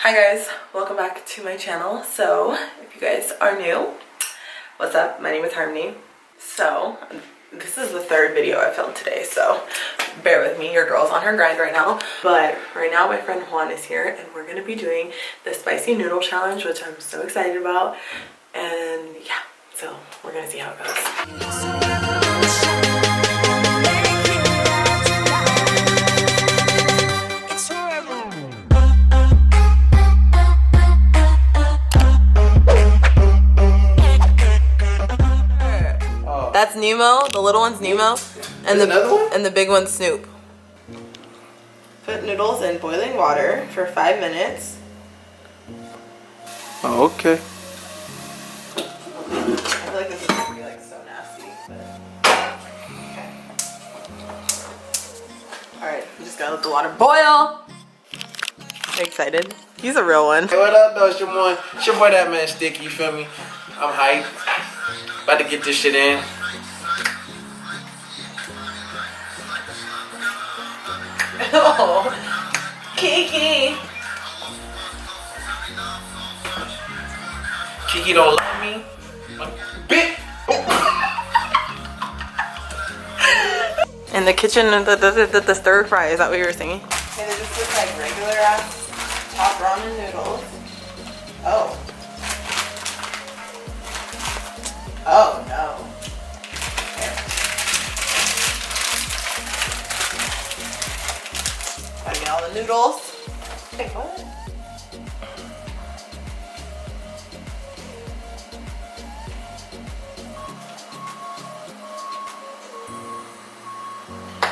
Hi guys, welcome back to my channel. So if you guys are new, what's up? My name is Harmony. So this is the third video I filmed today, so bear with me. Your girl's on her grind right now. But right now my friend Juan is here and we're gonna be doing the spicy noodle challenge, which I'm so excited about. And yeah, so we're gonna see how it goes. That's Nemo, the little one's Nemo, and the big one's Snoop. Put noodles in boiling water for 5 minutes. Oh, okay. I feel like this is gonna be like so nasty, but okay. Alright, we just gotta let the water boil. Excited? He's a real one. Hey, what up though? It's your boy that man Sticky, you feel me? I'm hyped. About to get this shit in. Oh, Kiki. Kiki don't love me. Bitch. In the kitchen, the stir fry, is that what you were singing? Okay, they just look like regular ass top ramen noodles. Oh. Oh no. Gotta get all the noodles. Wait, what?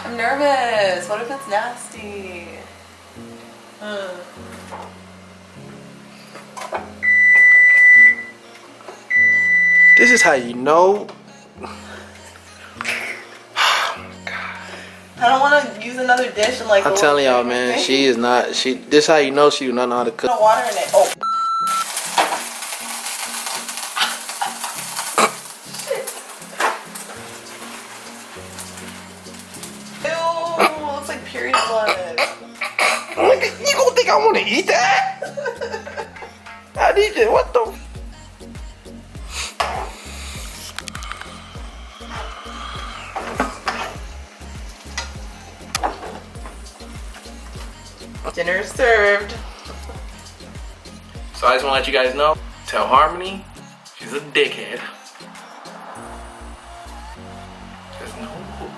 I'm nervous. What if it's nasty? This is how you know. I don't want to use another dish and like. I'm telling y'all, man, she is not. This how you know she do not know how to cook. No water in it. Oh. Ew, looks like period blood. You gonna think I want to eat that? I need it. What the? Dinner served. So I just want to let you guys know. Tell Harmony she's a dickhead. Cause no,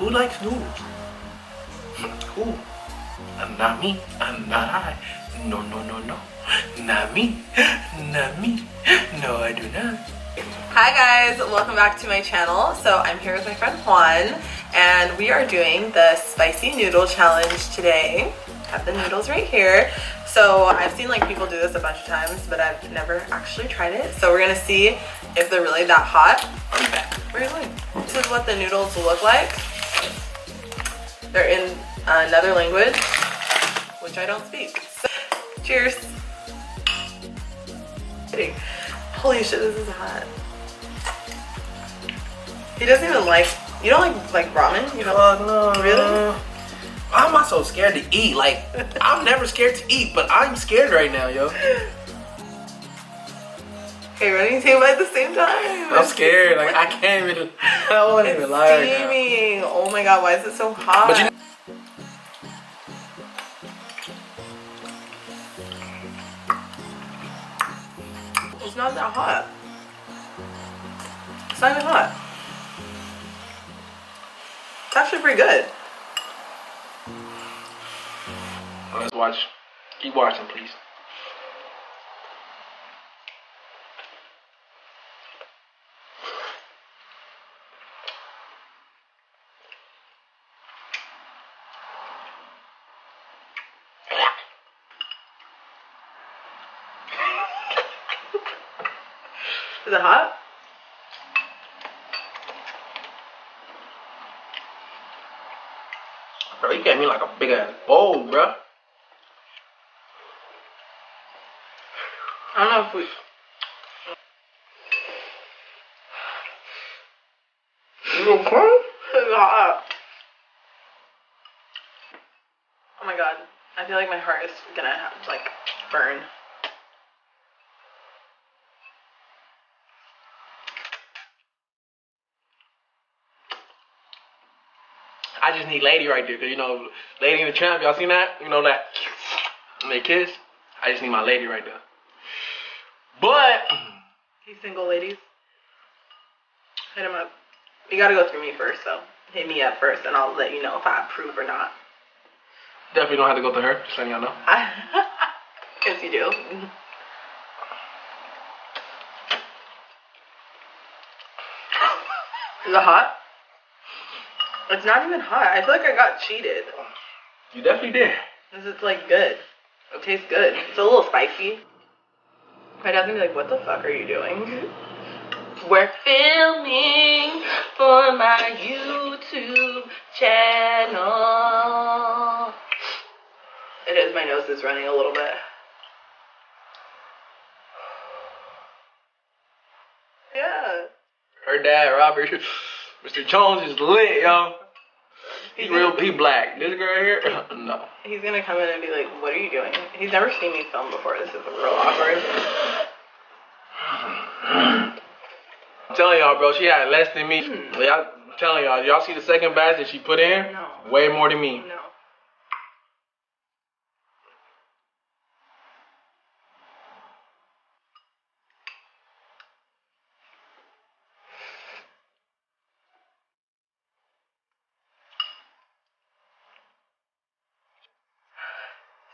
who likes noodles? Who? Not me. Not I. No. Not me. Not me. No, I do not. Hi guys, welcome back to my channel. So I'm here with my friend Juan and we are doing the spicy noodle challenge today. I have the noodles right here. So I've seen like people do this a bunch of times, but I've never actually tried it. So we're gonna see if they're really that hot. I'm back. Where are you going? This is what the noodles look like. They're in another language, which I don't speak. So, cheers. Holy shit, this is hot. He doesn't even like, you don't like ramen? You don't? No. Really? Why am I so scared to eat? Like, I'm never scared to eat, but I'm scared right now, yo. Okay, running two at the same time. I'm scared. Like, I can't even. I won't even lie right now. Steaming. Oh my god, why is it so hot? But you know, it's not that hot. It's not even hot. It's actually pretty good. let's watch. Keep watching, please. Is it hot? Bro, you gave me like a big ass bowl, bro. I don't know if we... You okay? It's hot. Oh my god. I feel like my heart is gonna have, like, burn. I just need Lady right there. Cause you know, Lady and the Tramp, y'all seen that? You know that? When they kiss. I just need my lady right there. But Hey, single ladies, hit him up. You gotta go through me first, though. Hit me up first, and I'll let you know if I approve or not. definitely don't have to go through her. Just letting y'all know. Yes, you do. Is it hot? It's not even hot. I feel like I got cheated. You definitely did. This is like good. It tastes good. It's a little spicy. My dad's gonna be like, what the fuck are you doing? We're filming for my YouTube channel. It is, my nose is running a little bit. Yeah. Her dad, Robert, Mr. Jones is lit, yo. He black. This girl here, no. He's gonna come in and be like, what are you doing? He's never seen me film before. This is real awkward. I'm telling y'all, bro, she had less than me. I'm telling y'all see the second batch that she put in? No. Way more than me. No.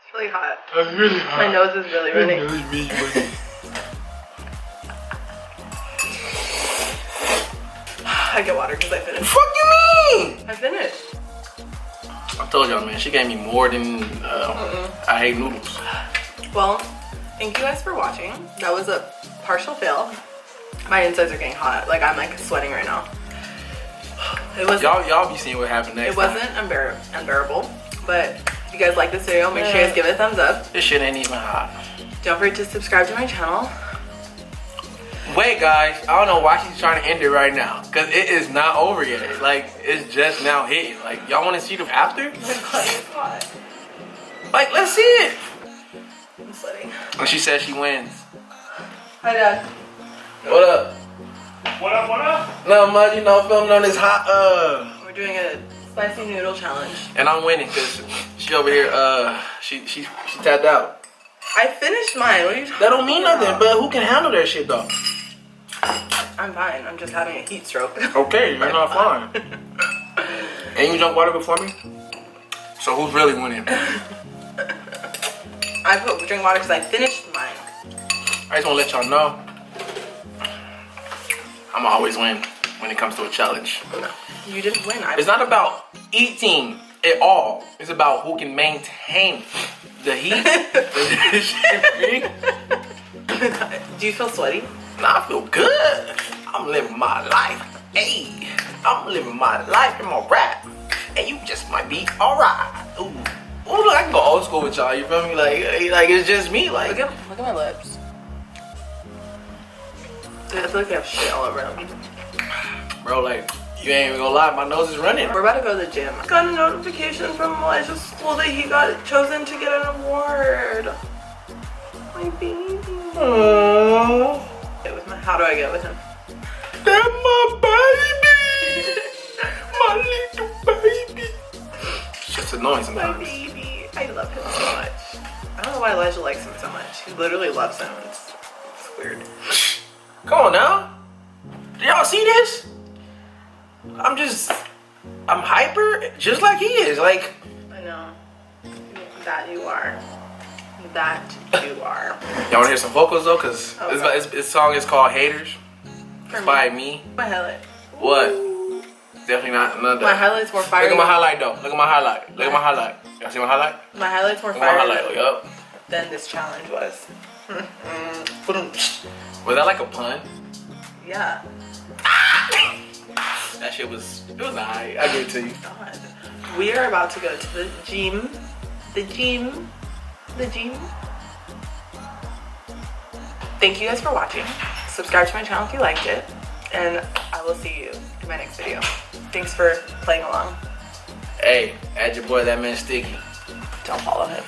It's really hot. That's really hot. My nose is really running. I get water because I finished. Fuck you mean? I finished. I told y'all, man, she gave me more than I hate noodles. Well, thank you guys for watching. That was a partial fail. My insides are getting hot. Like, I'm like sweating right now. It was y'all be seeing what happened next. It wasn't unbearable, but if you guys like this video, make sure you guys give it a thumbs up. This shit ain't even hot. Don't forget to subscribe to my channel. Wait, guys, I don't know why she's trying to end it right now, cause it is not over yet. Like, it's just now hitting. Like, y'all want to see the after? It's hot. Like, let's see it. I'm sweating. And she says she wins. Hi, Dad. What up? What up, what up? Not much, you know, filming on this hot, We're doing a spicy noodle challenge. and I'm winning, cause she over here, she tapped out. I finished mine. What are you talking about? That don't mean nothing, but who can handle that shit, though? I'm fine. I'm just having a heat stroke. Okay, you're not fine. And you drank water before me? So who's really winning? I drink water because I finished mine. I just want to let y'all know, I'm always win when it comes to a challenge. You didn't win. It's not about eating at all. It's about who can maintain the heat. Do you feel sweaty? Nah, I feel good. I'm living my life. Hey, I'm living my life in my rap. And you just might be alright. Ooh, look, I can go old school with y'all. You feel me? Like it's just me. Like, Look at my lips. Dude, I feel like I have shit all over them. bro, like, you ain't even gonna lie, my nose is running. We're about to go to the gym. I got a notification from Elijah's school that he got chosen to get an award. My baby. Aww. Get with how do I get with him? That's my baby. My little baby. It's just annoying My sometimes. baby. I love him so much. I don't know why Elijah likes him so much. He literally loves him. It's weird. Come on now. Do y'all see this? I'm hyper just like he is. Like, I know. That you are. That you are. y'all wanna hear some vocals though? Cause Okay. this song is called Haters. It's by me. My highlight. What? Definitely not another. My highlight's more fire. Look at my highlight though. Look at my highlight. Look at my highlight. Y'all see my highlight? My highlight's more Look at my fire highlight. Yup. than this challenge was. Was that like a pun? Yeah. That shit was, it was alright. I give it to you. God. We are about to go to the gym. The gym. The gym. Thank you guys for watching. Subscribe to my channel if you liked it. And I will see you in my next video. Thanks for playing along. Hey, add your boy, that man Sticky. Don't follow him.